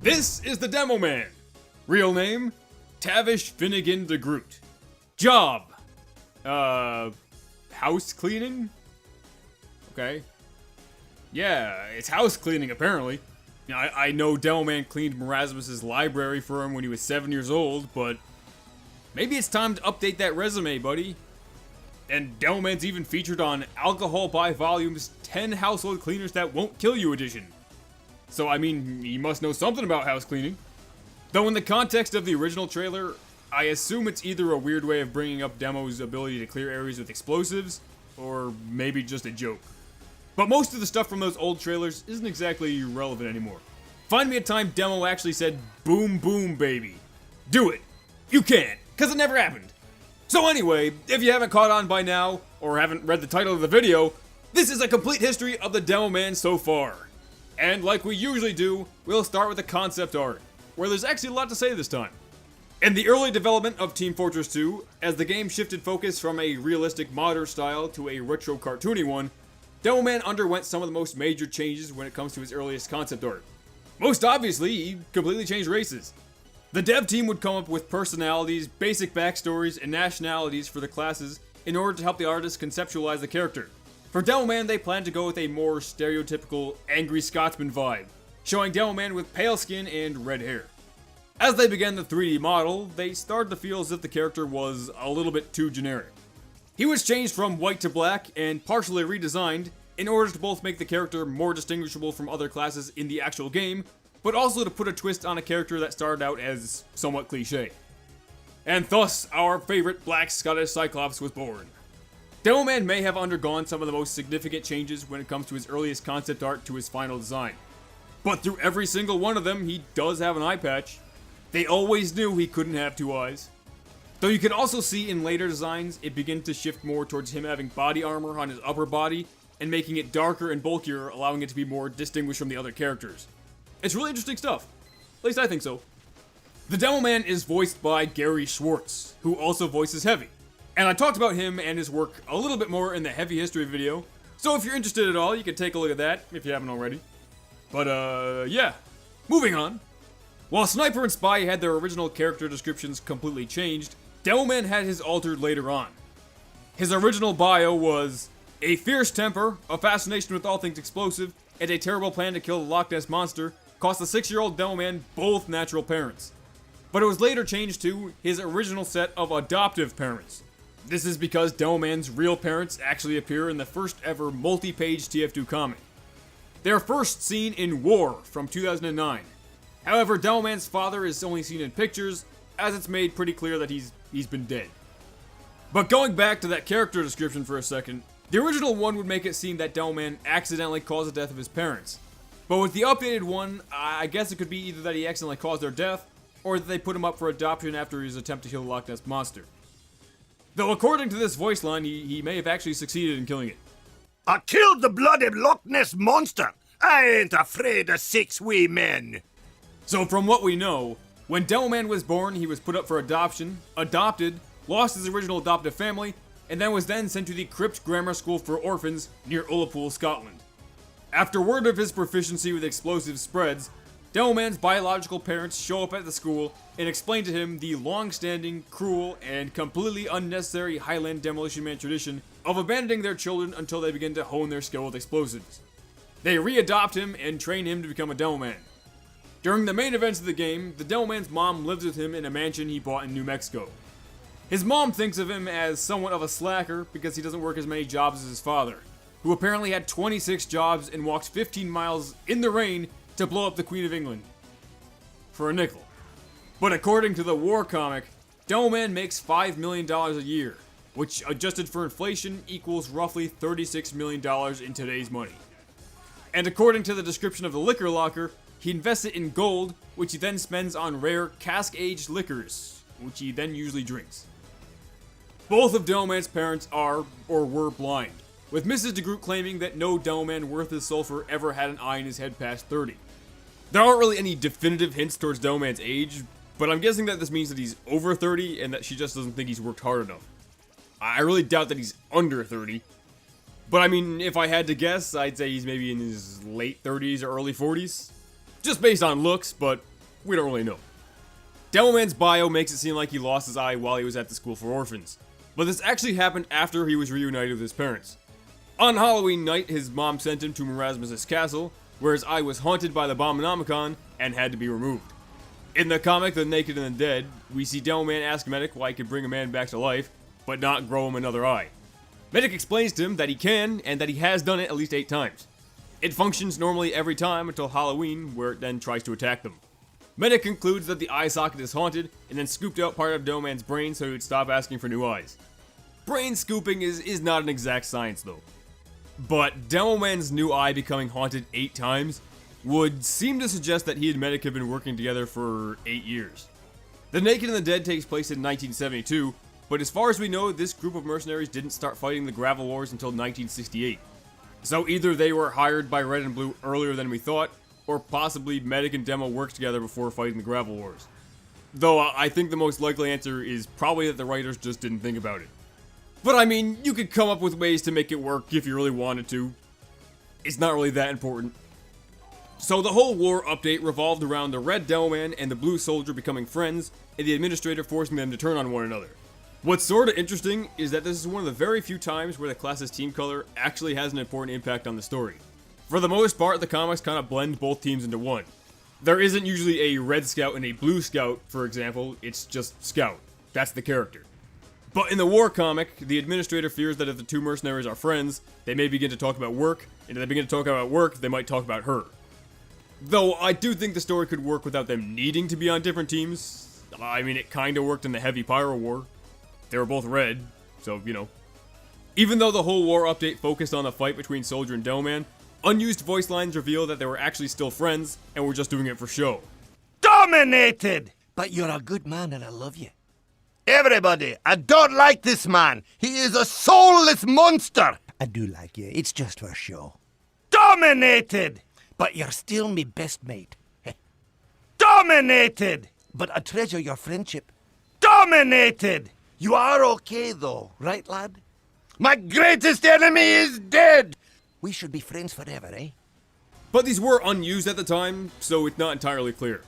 This is the Demoman. Real name, Tavish Finnegan de Groot. Job, house cleaning? Okay. Yeah, it's house cleaning apparently. I know Demoman cleaned Marasmus's library for him when he was 7 years old, but maybe it's time to update that resume, buddy. And Demoman's even featured on Alcohol by Volume's 10 Household Cleaners That Won't Kill You edition. So, I mean, he must know something about house cleaning. Though in the context of the original trailer, I assume it's either a weird way of bringing up Demo's ability to clear areas with explosives, or maybe just a joke. But most of the stuff from those old trailers isn't exactly relevant anymore. Find me a time Demo actually said, "Boom boom baby." Do it. You can't, cause it never happened. So anyway, if you haven't caught on by now, or haven't read the title of the video, this is a complete history of the Demoman so far. And like we usually do, we'll start with the concept art, where there's actually a lot to say this time. In the early development of Team Fortress 2, as the game shifted focus from a realistic modern style to a retro cartoony one, Demoman underwent some of the most major changes when it comes to his earliest concept art. Most obviously, he completely changed races. The dev team would come up with personalities, basic backstories, and nationalities for the classes in order to help the artist conceptualize the character. For Demoman, they planned to go with a more stereotypical angry Scotsman vibe, showing Demoman with pale skin and red hair. As they began the 3D model, they started to feel as if the character was a little bit too generic. He was changed from white to black and partially redesigned in order to both make the character more distinguishable from other classes in the actual game, but also to put a twist on a character that started out as somewhat cliche. And thus, our favorite Black Scottish Cyclops was born. Demoman may have undergone some of the most significant changes when it comes to his earliest concept art to his final design. But through every single one of them, he does have an eye patch. They always knew he couldn't have two eyes. Though you can also see in later designs, it begins to shift more towards him having body armor on his upper body and making it darker and bulkier, allowing it to be more distinguished from the other characters. It's really interesting stuff. At least I think so. The Demoman is voiced by Gary Schwartz, who also voices Heavy. And I talked about him and his work a little bit more in the Heavy History video, so if you're interested at all, you can take a look at that, if you haven't already. But yeah. Moving on. While Sniper and Spy had their original character descriptions completely changed, Demoman had his altered later on. His original bio was a fierce temper, a fascination with all things explosive, and a terrible plan to kill the Loch Ness Monster cost the 6-year-old Demoman both natural parents. But it was later changed to his original set of adoptive parents. This is because Demoman's real parents actually appear in the first ever multi-page TF2 comic. They are first seen in War from 2009. However, Demoman's father is only seen in pictures, as it's made pretty clear that he's been dead. But going back to that character description for a second, the original one would make it seem that Demoman accidentally caused the death of his parents. But with the updated one, I guess it could be either that he accidentally caused their death, or that they put him up for adoption after his attempt to kill the Loch Ness Monster. Though according to this voice line, he may have actually succeeded in killing it. I killed the bloody Loch Ness Monster! I ain't afraid of 6 wee men! So from what we know, when Demoman was born, he was put up for adoption, adopted, lost his original adoptive family, and then was sent to the Crypt Grammar School for Orphans near Ullapool, Scotland. After word of his proficiency with explosives spreads, Demoman's biological parents show up at the school and explain to him the long-standing, cruel, and completely unnecessary Highland Demolition Man tradition of abandoning their children until they begin to hone their skill with explosives. They re-adopt him and train him to become a Demoman. During the main events of the game, the Demoman's mom lives with him in a mansion he bought in New Mexico. His mom thinks of him as somewhat of a slacker because he doesn't work as many jobs as his father, who apparently had 26 jobs and walked 15 miles in the rain to blow up the Queen of England. For a nickel. But according to the War comic, Demoman makes $5 million a year, which adjusted for inflation equals roughly $36 million in today's money. And according to the description of the liquor locker, he invests it in gold, which he then spends on rare cask-aged liquors, which he then usually drinks. Both of Demoman's parents are, or were, blind, with Mrs. de Groot claiming that no Demoman worth his sulfur ever had an eye in his head past 30. There aren't really any definitive hints towards Demoman's age, but I'm guessing that this means that he's over 30 and that she just doesn't think he's worked hard enough. I really doubt that he's under 30. But I mean, if I had to guess, I'd say he's maybe in his late 30s or early 40s. Just based on looks, but We don't really know. Demoman's bio makes it seem like he lost his eye while he was at the school for orphans, but this actually happened after he was reunited with his parents. On Halloween night, his mom sent him to Marasmus's castle, where his eye was haunted by the Abominomicon and had to be removed. In the comic The Naked and the Dead, we see Demoman ask Medic why he could bring a man back to life, but not grow him another eye. Medic explains to him that he can, and that he has done it at least 8 times. It functions normally every time until Halloween, where it then tries to attack them. Medic concludes that the eye socket is haunted, and then scooped out part of Demoman's brain so he would stop asking for new eyes. Brain scooping is not an exact science though. But Demoman's new eye becoming haunted 8 times would seem to suggest that he and Medic have been working together for 8 years. The Naked and the Dead takes place in 1972, but as far as we know, this group of mercenaries didn't start fighting the Gravel Wars until 1968. So either they were hired by Red and Blue earlier than we thought, or possibly Medic and Demo worked together before fighting the Gravel Wars. Though I think the most likely answer is probably that the writers just didn't think about it. But I mean, you could come up with ways to make it work if you really wanted to. It's not really that important. So the whole war update revolved around the Red Demoman and the Blue Soldier becoming friends, and the Administrator forcing them to turn on one another. What's sorta interesting is that this is one of the very few times where the class's team color actually has an important impact on the story. For the most part, the comics kinda blend both teams into one. There isn't usually a Red Scout and a Blue Scout, for example, it's just Scout. That's the character. But in the war comic, the Administrator fears that if the two mercenaries are friends, they may begin to talk about work, and if they begin to talk about work, they might talk about her. Though I do think the story could work without them needing to be on different teams. I mean, it kinda worked in the Heavy Pyro War. They were both red, so, you know. Even though the whole war update focused on the fight between Soldier and Demoman, unused voice lines reveal that they were actually still friends, and were just doing it for show. Dominated! But you're a good man and I love you. Everybody, I don't like this man. He is a soulless monster. I do like you. It's just for show. Dominated! But you're still me best mate. Dominated! But I treasure your friendship. Dominated! You are okay though, right lad? My greatest enemy is dead! We should be friends forever, eh? But these were unused at the time, so it's not entirely clear.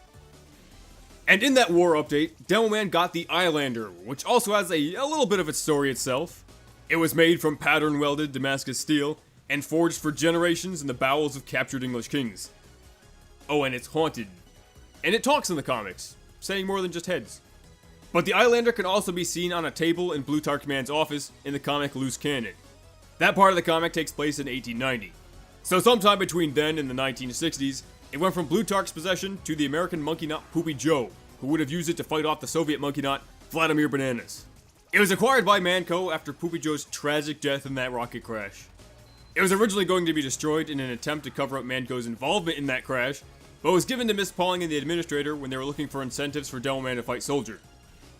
And in that war update, Demoman got the Eyelander, which also has a little bit of its story itself. It was made from pattern-welded Damascus steel, and forged for generations in the bowels of captured English kings. Oh, and it's haunted. And it talks in the comics, saying more than just heads. But the Eyelander can also be seen on a table in Plutarch Man's office in the comic Loose Cannon. That part of the comic takes place in 1890. So sometime between then and the 1960s, it went from Plutarch's possession to the American monkey nut Poopy Joe, who would have used it to fight off the Soviet monkey nut Vladimir Bananas. It was acquired by Manco after Poopy Joe's tragic death in that rocket crash. It was originally going to be destroyed in an attempt to cover up Manco's involvement in that crash, but was given to Miss Pauling and the Administrator when they were looking for incentives for Demoman to fight Soldier.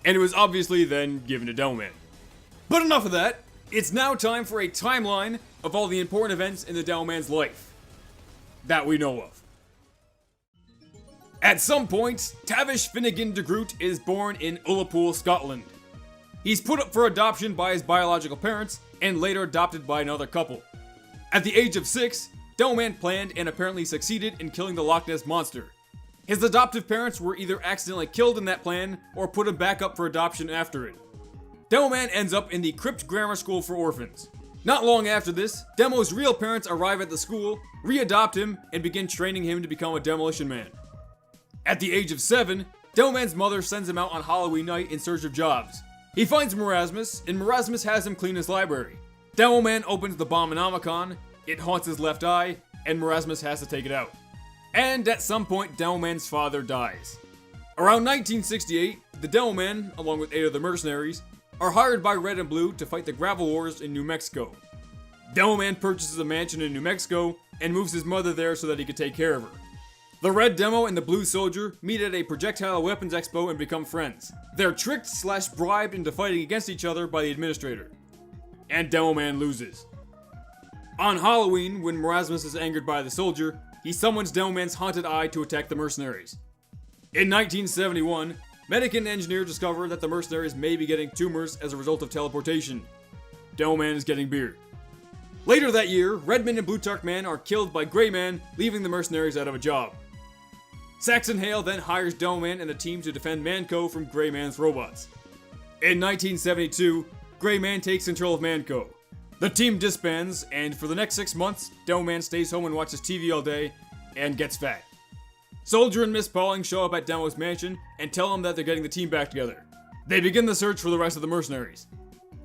And it was obviously then given to Demoman. But enough of that, it's now time for a timeline of all the important events in the Demoman's life. That we know of. At some point, Tavish Finnegan de Groot is born in Ullapool, Scotland. He's put up for adoption by his biological parents, and later adopted by another couple. At the age of 6, Demoman planned and apparently succeeded in killing the Loch Ness Monster. His adoptive parents were either accidentally killed in that plan, or put him back up for adoption after it. Demoman ends up in the Crypt Grammar School for Orphans. Not long after this, Demo's real parents arrive at the school, re-adopt him, and begin training him to become a demolition man. At the age of 7, Demoman's mother sends him out on Halloween night in search of jobs. He finds Marasmus, and Marasmus has him clean his library. Demoman opens the Abominomicon, it haunts his left eye, and Marasmus has to take it out. And at some point, Demoman's father dies. Around 1968, the Demoman, along with 8 of the mercenaries, are hired by Red and Blue to fight the Gravel Wars in New Mexico. Demoman purchases a mansion in New Mexico and moves his mother there so that he can take care of her. The Red Demo and the Blue Soldier meet at a projectile weapons expo and become friends. They're tricked/bribed into fighting against each other by the Administrator. And Demoman loses. On Halloween, when Marasmus is angered by the Soldier, he summons Demoman's haunted eye to attack the mercenaries. In 1971, Medic and Engineer discover that the mercenaries may be getting tumors as a result of teleportation. Demoman is getting beard. Later that year, Redman and Plutarch Man are killed by Grey Man, leaving the mercenaries out of a job. Saxon Hale then hires Demoman and the team to defend Manco from Greyman's robots. In 1972, Greyman takes control of Manco. The team disbands, and for the next 6 months, Demoman stays home and watches TV all day, and gets fat. Soldier and Miss Pauling show up at Demo's mansion and tell him that they're getting the team back together. They begin the search for the rest of the mercenaries.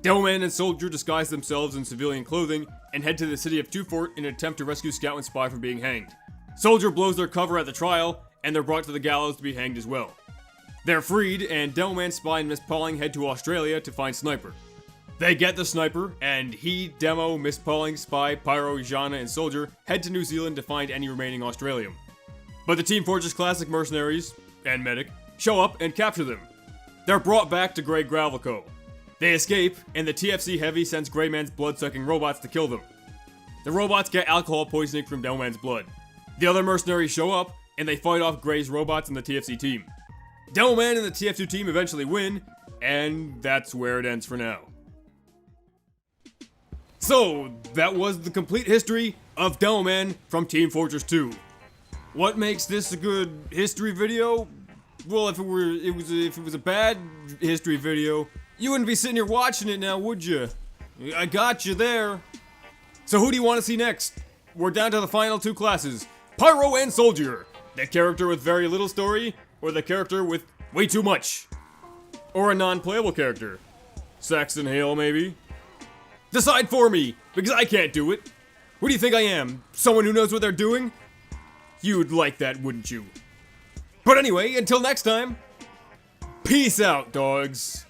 Demoman and Soldier disguise themselves in civilian clothing and head to the city of Tufort in an attempt to rescue Scout and Spy from being hanged. Soldier blows their cover at the trial, and they're brought to the gallows to be hanged as well. They're freed, and Demoman, Spy, and Miss Pauling head to Australia to find Sniper. They get the Sniper, and he, Demo, Miss Pauling, Spy, Pyro, Jana, and Soldier head to New Zealand to find any remaining Australium. But the Team Fortress Classic mercenaries, and Medic, show up and capture them. They're brought back to Grey Gravelco. They escape, and the TFC Heavy sends Greyman's blood-sucking robots to kill them. The robots get alcohol poisoning from Demoman's blood. The other mercenaries show up, and they fight off Grey's robots and the TFC team. Demoman and the TF2 team eventually win, and that's where it ends for now. So, that was the complete history of Demoman from Team Fortress 2. What makes this a good history video? Well, if it was a bad history video, you wouldn't be sitting here watching it now, would you? I got you there. So who do you want to see next? We're down to the final 2 classes, Pyro and Soldier. The character with very little story, or the character with way too much? Or a non-playable character? Saxon Hale, maybe? Decide for me, because I can't do it. Who do you think I am? Someone who knows what they're doing? You'd like that, wouldn't you? But anyway, until next time, peace out, dogs.